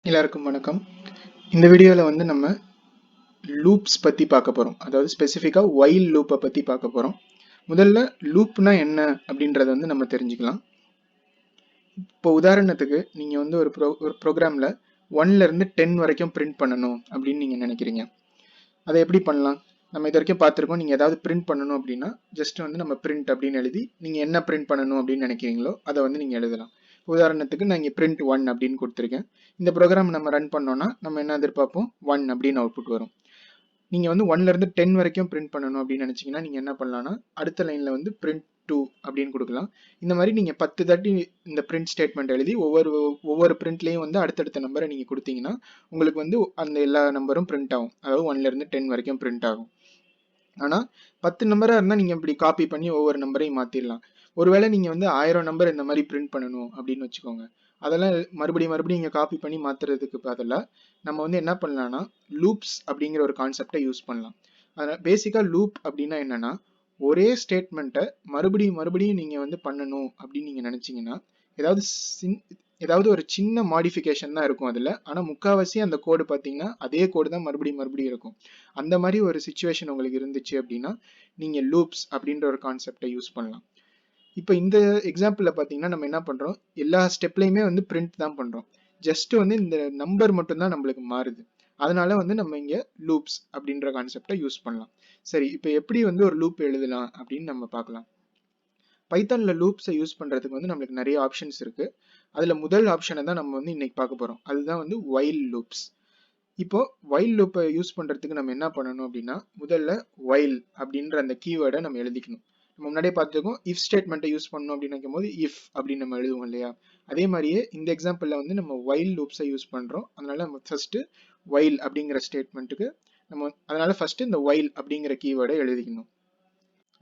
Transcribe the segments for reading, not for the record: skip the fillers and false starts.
எல்லாருக்கும் வணக்கம். இந்த வீடியோவில் வந்து நம்ம லூப்ஸ் பற்றி பார்க்க போகிறோம். அதாவது ஸ்பெசிஃபிக்காக ஒயில் லூப்பை பற்றி பார்க்க போகிறோம். முதல்ல லூப்னா என்ன அப்படின்றத வந்து நம்ம தெரிஞ்சுக்கலாம். இப்போ உதாரணத்துக்கு நீங்கள் வந்து ஒரு ப்ரோக்ராமில் 1லேருந்து 10 வரைக்கும் பிரிண்ட் பண்ணணும் அப்படின்னு நீங்கள் நினைக்கிறீங்க. அதை எப்படி பண்ணலாம்? நம்ம இது வரைக்கும் பார்த்துருக்கோம். நீங்கள் ஏதாவது பிரிண்ட் பண்ணணும் அப்படின்னா ஜஸ்ட் வந்து நம்ம பிரிண்ட் அப்படின்னு எழுதி நீங்கள் என்ன பிரிண்ட் பண்ணணும் அப்படின்னு நினைக்கிறீங்களோ அதை வந்து நீங்கள் எழுதலாம். உதாரணத்துக்கு நான் இங்கே பிரிண்ட் 1 அப்படின்னு கொடுத்துருக்கேன். இந்த ப்ரோக்ராம் நம்ம ரன் பண்ணோம்னா நம்ம என்ன எதிர்பார்ப்போம்? 1 அப்படின்னு அவுட்புட் வரும். நீங்கள் வந்து 1லேருந்து 10 வரைக்கும் பிரிண்ட் பண்ணணும் அப்படின்னு நினச்சிங்கன்னா நீங்கள் என்ன பண்ணலாம்னா அடுத்த லைனில் வந்து பிரிண்ட் 2 அப்படின்னு கொடுக்கலாம். இந்த மாதிரி நீங்கள் 10 தாட்டி இந்த பிரிண்ட் ஸ்டேட்மெண்ட் எழுதி ஒவ்வொரு பிரிண்ட்லேயும் வந்து அடுத்தடுத்த நம்பரை நீங்கள் கொடுத்தீங்கன்னா உங்களுக்கு வந்து அந்த எல்லா நம்பரும் பிரிண்ட் ஆகும். அதாவது 1லேருந்து 10 வரைக்கும் பிரிண்ட் ஆகும். ஆனால் 10 நம்பராக இருந்தால் நீங்கள் இப்படி காப்பி பண்ணி ஒவ்வொரு நம்பரையும் மாற்றிடலாம். ஒருவேளை நீங்கள் வந்து 1000 நம்பர் இந்த மாதிரி பிரிண்ட் பண்ணணும் அப்படின்னு வச்சுக்கோங்க. அதெல்லாம் மறுபடியும் நீங்கள் காப்பி பண்ணி மாற்றுறதுக்கு பதிலாக நம்ம வந்து என்ன பண்ணலாம்னா லூப்ஸ் அப்படிங்கிற ஒரு கான்செப்டை யூஸ் பண்ணலாம். அதனால் பேசிக்காக லூப் அப்படின்னா என்னென்னா ஒரே ஸ்டேட்மெண்ட்டை மறுபடியும் நீங்கள் வந்து பண்ணணும் அப்படின்னு நீங்கள் நினச்சிங்கன்னா ஏதாவது ஒரு சின்ன மாடிஃபிகேஷன் தான் இருக்கும் அதில். ஆனால் முக்கால்வாசி அந்த கோடு பார்த்தீங்கன்னா அதே கோடு தான் மறுபடியும் இருக்கும். அந்த மாதிரி ஒரு சுச்சுவேஷன் உங்களுக்கு இருந்துச்சு அப்படின்னா நீங்கள் லூப்ஸ் அப்படின்ற ஒரு கான்செப்டை யூஸ் பண்ணலாம். இப்போ இந்த எக்ஸாம்பிளில் பார்த்தீங்கன்னா நம்ம என்ன பண்ணுறோம்? எல்லா ஸ்டெப்லையுமே வந்து பிரிண்ட் தான் பண்ணுறோம். ஜஸ்ட் வந்து இந்த நம்பர் மட்டும்தான் நம்மளுக்கு மாறுது. அதனால வந்து நம்ம இங்கே லூப்ஸ் அப்படின்ற கான்செப்டை யூஸ் பண்ணலாம். சரி, இப்போ எப்படி வந்து ஒரு லூப் எழுதலாம் அப்படின்னு நம்ம பார்க்கலாம். பைத்தானில் லூப்ஸை யூஸ் பண்ணுறதுக்கு வந்து நம்மளுக்கு நிறைய ஆப்ஷன்ஸ் இருக்குது. அதில் முதல் ஆப்ஷனை தான் நம்ம வந்து இன்னைக்கு பார்க்க போகிறோம். அதுதான் வந்து ஒயில் லூப்ஸ். இப்போ ஒயில் லூப்பை யூஸ் பண்ணுறதுக்கு நம்ம என்ன பண்ணணும் அப்படின்னா முதல்ல ஒயில் அப்படின்ற அந்த கீவேர்டை நம்ம எழுதிக்கணும். நம்ம முன்னாடியே பார்த்துருக்கோம், இஃப் ஸ்டேட்மெண்ட்டை யூஸ் பண்ணணும் அப்படின்னு நினைக்கும் போது இஃப் அப்படின்னு நம்ம எழுதுவோம் இல்லையா? அதே மாதிரியே இந்த எக்ஸாம்பிளில் வந்து நம்ம ஒயில் லூப்ஸை யூஸ் பண்ணுறோம். அதனால நம்ம ஃபர்ஸ்ட்டு ஒயில் அப்படிங்கிற ஸ்டேட்மெண்ட்டுக்கு அதனால ஃபர்ஸ்ட் இந்த ஒயில் அப்படிங்கிற கீவேர்டை எழுதிக்கணும்.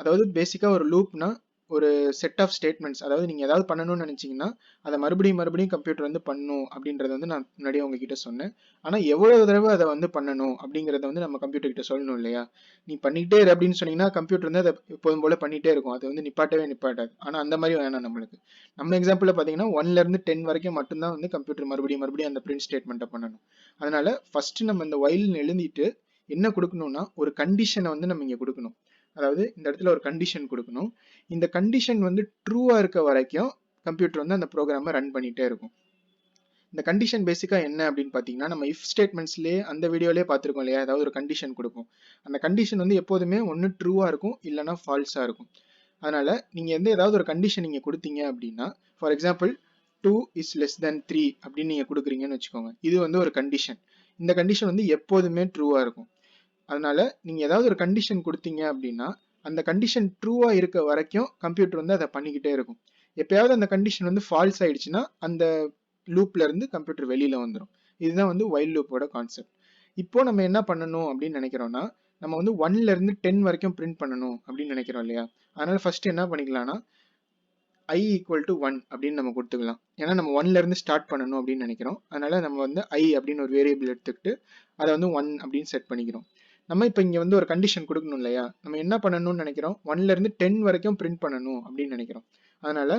அதாவது பேசிக்காக ஒரு லூப்னா ஒரு செட் ஆஃப் ஸ்டேட்மெண்ட்ஸ். அதாவது நீங்கள் ஏதாவது பண்ணணும்னு நினச்சிங்கன்னா அதை மறுபடியும் கம்ப்யூட்டர் வந்து பண்ணும் அப்படின்றத வந்து நான் முன்னாடியே உங்ககிட்ட சொன்னேன். ஆனால் எவ்வளோ தடவை அதை வந்து பண்ணணும் அப்படிங்கிறத வந்து நம்ம கம்ப்யூட்டர் கிட்ட சொல்லணும் இல்லையா? நீ பண்ணிக்கிட்டே இரு அப்படின்னு சொன்னீங்கன்னா கம்ப்யூட்டர் வந்து அதை எப்போதும் போல பண்ணிகிட்டே இருக்கும். அது வந்து நிப்பாட்டாது. ஆனால் அந்த மாதிரி வேணாம் நம்மளுக்கு. நம்ம எக்ஸாம்பிளில் பார்த்தீங்கன்னா 1லேருந்து 10 வரைக்கும் மட்டும்தான் வந்து கம்ப்யூட்டர் மறுபடியும் அந்த பிரிண்ட் ஸ்டேட்மெண்ட்டை பண்ணணும். அதனால ஃபர்ஸ்ட் நம்ம இந்த ஒயில்னு எழுதிட்டு என்ன கொடுக்கணும்னா ஒரு கண்டிஷனை வந்து நம்ம இங்கே கொடுக்கணும். அதாவது இந்த இடத்துல ஒரு கண்டிஷன் கொடுக்கணும். இந்த கண்டிஷன் வந்து ட்ரூவா இருக்க வரைக்கும் கம்ப்யூட்டர் வந்து அந்த ப்ரோக்ராமை ரன் பண்ணிட்டே இருக்கும். இந்த கண்டிஷன் பேசிக்கா என்ன அப்படின்னு பார்த்தீங்கன்னா நம்ம இஃப் ஸ்டேட்மெண்ட்ஸ்லேயே அந்த வீடியோலேயே பார்த்துருக்கோம் இல்லையா? ஏதாவது ஒரு கண்டிஷன் கொடுக்கும். அந்த கண்டிஷன் வந்து எப்போதுமே ஒன்று ட்ரூவா இருக்கும், இல்லைன்னா ஃபால்ஸா இருக்கும். அதனால நீங்க ஏதாவது ஒரு கண்டிஷன் நீங்க கொடுத்தீங்க அப்படின்னா, for example 2 is less than 3 அப்படின்னு நீங்க கொடுக்குறீங்கன்னு வச்சுக்கோங்க. இது வந்து ஒரு கண்டிஷன். இந்த கண்டிஷன் வந்து எப்போதுமே ட்ரூவா இருக்கும். அதனால நீங்க ஏதாவது ஒரு கண்டிஷன் கொடுத்தீங்க அப்படின்னா அந்த கண்டிஷன் ட்ரூவா இருக்க வரைக்கும் கம்ப்யூட்டர் வந்து அதை பண்ணிக்கிட்டே இருக்கும். எப்பயாவது அந்த கண்டிஷன் வந்து ஃபால்ஸ் ஆயிடுச்சுன்னா அந்த லூப்ல இருந்து கம்ப்யூட்டர் வெளியில வந்துடும். இதுதான் வந்து ஒயில் லூப்போட கான்செப்ட். இப்போ நம்ம என்ன பண்ணணும் அப்படின்னு நினைக்கிறோம்னா நம்ம வந்து 1லேருந்து 10 வரைக்கும் பிரிண்ட் பண்ணணும் அப்படின்னு நினைக்கிறோம் இல்லையா? அதனால ஃபர்ஸ்ட் என்ன பண்ணிக்கலாம்னா i ஈக்குவல் டு 1 அப்படின்னு நம்ம கொடுத்துக்கலாம். ஏன்னா நம்ம 1லேருந்து ஸ்டார்ட் பண்ணணும் அப்படின்னு நினைக்கிறோம். அதனால நம்ம வந்து i அப்படின்னு ஒரு வேரியபிள் எடுத்துக்கிட்டு அதை வந்து 1 அப்படின்னு செட் பண்ணிக்கிறோம். நம்ம இப்போ இங்கே வந்து ஒரு கண்டிஷன் கொடுக்கணும் இல்லையா? நம்ம என்ன பண்ணணும்னு நினைக்கிறோம்? 1லேருந்து 10 வரைக்கும் பிரிண்ட் பண்ணணும் அப்படின்னு நினைக்கிறோம். அதனால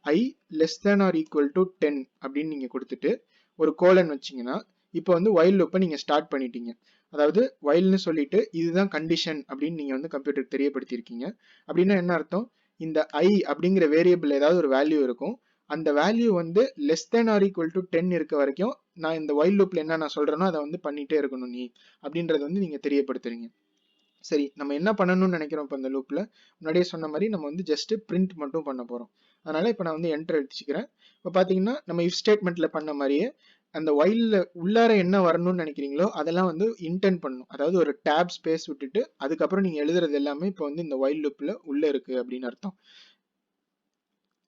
i less than or equal to 10 அப்படின்னு நீங்கள் கொடுத்துட்டு ஒரு கோலன் வச்சிங்கன்னா இப்போ வந்து ஒயில் லூப்பை நீங்கள் ஸ்டார்ட் பண்ணிட்டீங்க. அதாவது ஒயில்னு சொல்லிட்டு இதுதான் கண்டிஷன் அப்படின்னு நீங்கள் வந்து கம்ப்யூட்டருக்கு தெரியப்படுத்தியிருக்கீங்க. அப்படின்னா என்ன அர்த்தம்? இந்த i அப்படிங்கிற வேரியபிள் ஏதாவது ஒரு வேல்யூ இருக்கும். அந்த வேல்யூ வந்து less than or equal to 10 இருக்க வரைக்கும் நான் இந்த ஒயில் லூப்ல என்ன நான் சொல்றேனோ அதை வந்து பண்ணிட்டே இருக்கணும் நீ அப்படின்றத வந்து நீங்க தெரியப்படுத்துறீங்க. சரி, நம்ம என்ன பண்ணணும்னு நினைக்கிறோம் இப்போ இந்த லூப்ல? முன்னாடியே சொன்ன மாதிரி நம்ம வந்து ஜஸ்ட் பிரிண்ட் மட்டும் பண்ண போறோம். அதனால இப்போ நான் வந்து என்டர் அடிச்சுக்கிறேன். இப்போ பாத்தீங்கன்னா நம்ம இஃப் ஸ்டேட்மெண்ட்ல பண்ண மாதிரியே அந்த ஒயில்ல உள்ளார என்ன வரணும்னு நினைக்கிறீங்களோ அதெல்லாம் வந்து இன்டென்ட் பண்ணணும். அதாவது ஒரு டேப் ஸ்பேஸ் விட்டுட்டு அதுக்கப்புறம் நீங்க எழுதுறது எல்லாமே இப்போ வந்து இந்த ஒயில் லூப்ல உள்ள இருக்கு அப்படின்னு அர்த்தம்.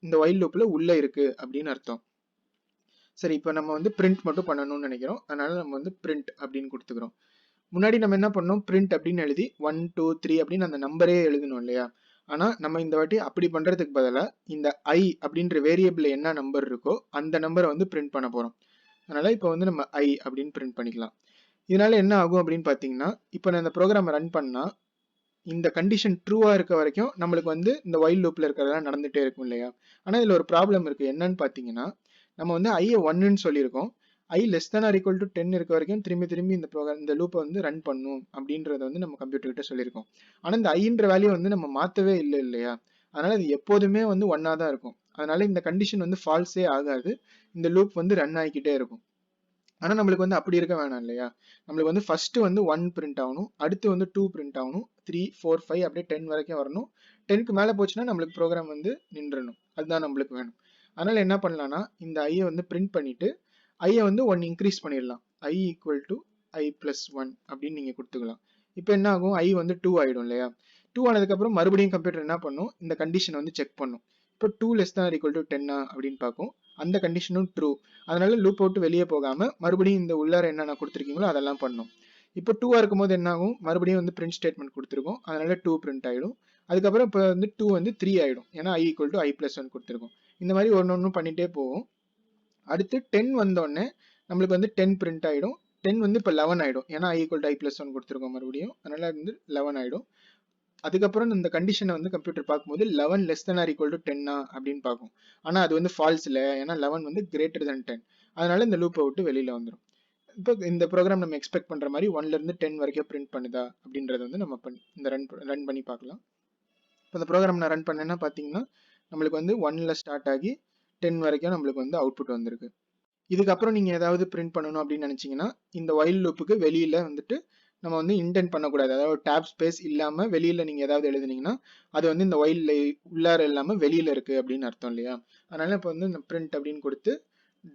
இந்த ஒயில் லூப்ல உள்ள இருக்கு அப்படின்னு அர்த்தம். சரி, இப்போ நம்ம வந்து பிரிண்ட் மட்டும் பண்ணணும்னு நினைக்கிறோம். அதனால நம்ம வந்து பிரிண்ட் அப்படின்னு கொடுத்துக்கிறோம். முன்னாடி நம்ம என்ன பண்ணோம்? பிரிண்ட் அப்படின்னு எழுதி 1 2 3 அப்படின்னு அந்த நம்பரே எழுதணும் இல்லையா? ஆனா நம்ம இந்த வாட்டி அப்படி பண்றதுக்கு பதிலாக இந்த i அப்படின்ற வேரியபிள் என்ன நம்பர் இருக்கோ அந்த நம்பரை வந்து பிரிண்ட் பண்ண போறோம். அதனால இப்போ வந்து நம்ம i அப்படின்னு பிரிண்ட் பண்ணிக்கலாம். இதனால என்ன ஆகும் அப்படின்னு பார்த்தீங்கன்னா இப்போ நான் இந்த ப்ரோக்ராம் ரன் பண்ணா இந்த கண்டிஷன் ட்ரூவா இருக்க வரைக்கும் நம்மளுக்கு வந்து இந்த ஒயில் லூப்ல இருக்கிறதெல்லாம் நடந்துட்டே இருக்கும் இல்லையா? ஆனா இதுல ஒரு ப்ராப்ளம் இருக்கு. என்னன்னு பார்த்தீங்கன்னா நம்ம வந்து i 1ன்னு சொல்லியிருக்கோம். i less than or equal to 10 இருக்க வரைக்கும் திரும்பி இந்த லூப்பை வந்து ரன் பண்ணும் அப்படின்றத வந்து நம்ம கம்ப்யூட்டர் கிட்ட சொல்லியிருக்கோம். ஆனா இந்த ஐன்ற வேல்யூ வந்து நம்ம மாத்தவே இல்லை இல்லையா, அதனால அது எப்போதுமே வந்து ஒன்னா தான் இருக்கும். அதனால இந்த கண்டிஷன் வந்து ஃபால்ஸே ஆகாது, இந்த லூப் வந்து ரன் ஆகிக்கிட்டே இருக்கும். ஆனா நம்மளுக்கு வந்து அப்படி இருக்க வேணாம் இல்லையா, நம்மளுக்கு வந்து ஃபர்ஸ்ட் வந்து 1 பிரிண்ட் ஆகணும், அடுத்து வந்து 2 பிரிண்ட் ஆகணும், 3 4 5 அப்படியே 10 வரைக்கும் வரணும். 10க்கு மேல போச்சுன்னா நம்மளுக்கு ப்ரோக்ராம் வந்து நின்றணும். அதுதான் நம்மளுக்கு வேணும். அதனால என்ன பண்ணலாம்னா இந்த ஐயை வந்து பிரிண்ட் பண்ணிட்டு ஐயை வந்து 1 இன்க்ரீஸ் பண்ணிடலாம். i equal to i plus 1 அப்படின்னு நீங்க கொடுத்துக்கலாம். இப்போ என்ன ஆகும், i வந்து 2 ஆயிடும் இல்லையா. 2 ஆனதுக்கப்புறம் மறுபடியும் கம்ப்யூட்டர் என்ன பண்ணும், இந்த கண்டிஷனை வந்து செக் பண்ணும். இப்போ 2 லெஸ் தான் ஈக்குவல் டு 10 அப்படின்னு பார்க்கும். அந்த கண்டிஷனும் ட்ரூ. அதனால லூப் விட்டு வெளியே போகாம மறுபடியும் இந்த உள்ளார என்னென்ன கொடுத்துருக்கீங்களோ அதெல்லாம் பண்ணும். இப்போ 2 இருக்கும்போது என்ன ஆகும், மறுபடியும் வந்து பிரிண்ட் ஸ்டேட்மெண்ட் கொடுத்துருக்கோம், அதனால 2 பிரிண்ட் ஆயிடும். அதுக்கப்புறம் இப்போ வந்து 2 வந்து 3 ஆயிடும், ஏன்னா i equal to i plus 1 கொடுத்துருக்கோம். இந்த மாதிரி ஒன்று பண்ணிட்டே போகும். அடுத்து 10 வந்தோடனே நம்மளுக்கு வந்து 10 பிரிண்ட் ஆயிடும். 10 வந்து இப்போ 11 ஆயிடும், ஏன்னா i equal to i plus 1 கொடுத்துருக்கோம் மறுபடியும், அதனால வந்து 11 ஆயிடும். அதுக்கப்புறம் இந்த கண்டிஷனை வந்து கம்ப்யூட்டர் பார்க்கும்போது 11 less than or equal to 10 அப்படின்னு பார்க்கும். ஆனா அது வந்து ஃபால்ஸ் இல்லை, ஏன்னா 11 வந்து கிரேட்டர் than 10. அதனால இந்த லூப்பை விட்டு வெளியில வந்துடும். இப்போ இந்த ப்ரோக்ராம் நம்ம எக்ஸ்பெக்ட் பண்ற மாதிரி 1ல இருந்து 10 வரைக்கும் பிரிண்ட் பண்ணுதா அப்படின்றத வந்து நம்ம இந்த ரன் பண்ணி பார்க்கலாம். இப்போ இந்த ப்ரோக்ராம் நான் ரன் பண்ணேன்னா பார்த்தீங்கன்னா நம்மளுக்கு வந்து 1ல ஸ்டார்ட் ஆகி 10 வரைக்கும் நம்மளுக்கு வந்து அவுட்புட் வந்திருக்கு. இதுக்கப்புறம் நீங்க ஏதாவது பிரிண்ட் பண்ணணும் அப்படின்னு நினைச்சீங்கன்னா இந்த while லூப்புக்கு வெளியில வந்துட்டு நம்ம வந்து இன்டென்ட் பண்ணக்கூடாது. அதாவது டேப் ஸ்பேஸ் இல்லாம வெளியில நீங்க ஏதாவது எழுதுனீங்கன்னா அது வந்து இந்த while உள்ளார இல்லாம வெளியில இருக்கு அப்படின்னு அர்த்தம் இல்லையா. அதனால இப்போ வந்து இந்த பிரிண்ட் அப்படின்னு கொடுத்து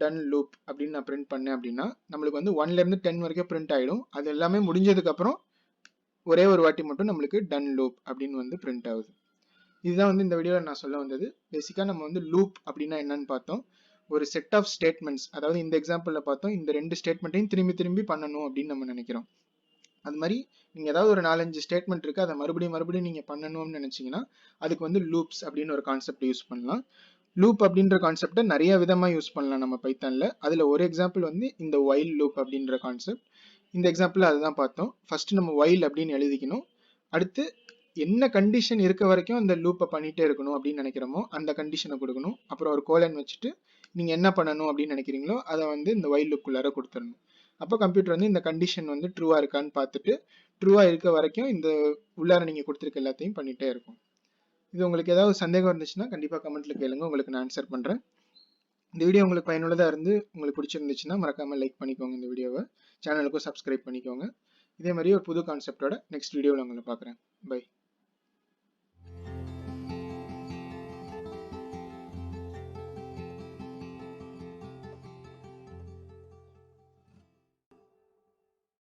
டன் லூப் அப்படின்னு நான் பிரிண்ட் பண்ணேன் அப்படின்னா நம்மளுக்கு வந்து 1ல இருந்து 10 வரைக்கும் பிரிண்ட் ஆயிடும். அது எல்லாமே முடிஞ்சதுக்கு அப்புறம் ஒரே ஒரு வாட்டி மட்டும் நம்மளுக்கு டன் லூப் அப்படின்னு வந்து பிரிண்ட் ஆகுது. இதுதான் வந்து இந்த வீடியோவில் நான் சொல்ல வந்தது. பேசிக்காக நம்ம வந்து லூப் அப்படின்னா என்னன்னு பார்த்தோம். ஒரு செட் ஆஃப் ஸ்டேட்மெண்ட்ஸ், அதாவது இந்த எக்ஸாம்பிளில் பார்த்தோம் இந்த 2 ஸ்டேட்மெண்ட்டையும் திரும்பி பண்ணணும் அப்படின்னு நம்ம நினைக்கிறோம். அது மாதிரி நீங்கள் ஏதாவது ஒரு 4-5 ஸ்டேட்மெண்ட் இருக்குது, அதை மறுபடியும் நீங்கள் பண்ணணும்னு நினச்சிங்கன்னா அதுக்கு வந்து லூப்ஸ் அப்படின்னு ஒரு கான்செப்ட் யூஸ் பண்ணலாம். லூப் அப்படின்ற கான்செப்டை நிறைய விதமாக யூஸ் பண்ணலாம் நம்ம பைத்தானில். அதில் ஒரு எக்ஸாம்பிள் வந்து இந்த while லூப் அப்படின்ற கான்செப்ட். இந்த எக்ஸாம்பிள் அதுதான் பார்த்தோம். ஃபர்ஸ்ட் நம்ம while அப்படின்னு எழுதிக்கணும். அடுத்து என்ன கண்டிஷன் இருக்க வரைக்கும் அந்த லூப்பை பண்ணிட்டே இருக்கணும் அப்படின்னு நினைக்கிறோமோ அந்த கண்டிஷனை கொடுக்கணும். அப்புறம் ஒரு கோலன் வச்சுட்டு நீங்க என்ன பண்ணணும் அப்படின்னு நினைக்கிறீங்களோ அதை வந்து இந்த while லூப்புக்குள்ளார கொடுத்துடணும். அப்போ கம்ப்யூட்டர் வந்து இந்த கண்டிஷன் வந்து ட்ரூவா இருக்கான்னு பார்த்துட்டு ட்ரூவா இருக்க வரைக்கும் இந்த உள்ளார நீங்க கொடுத்துருக்க எல்லாத்தையும் பண்ணிட்டே இருக்கும். இது உங்களுக்கு ஏதாவது சந்தேகம் இருந்துச்சுன்னா கண்டிப்பா கமெண்ட்ல கேளுங்க, உங்களுக்கு நான் ஆன்சர் பண்றேன். இந்த வீடியோ உங்களுக்கு பயனுள்ளதா இருந்து உங்களுக்கு பிடிச்சிருந்துச்சுன்னா மறக்காம லைக் பண்ணிக்கோங்க, இந்த வீடியோவை சேனலுக்கும் சப்ஸ்கிரைப் பண்ணிக்கோங்க. இதே மாதிரி ஒரு புது கான்செப்டோட நெக்ஸ்ட் வீடியோவில் உங்களை பார்க்குறேன். பை.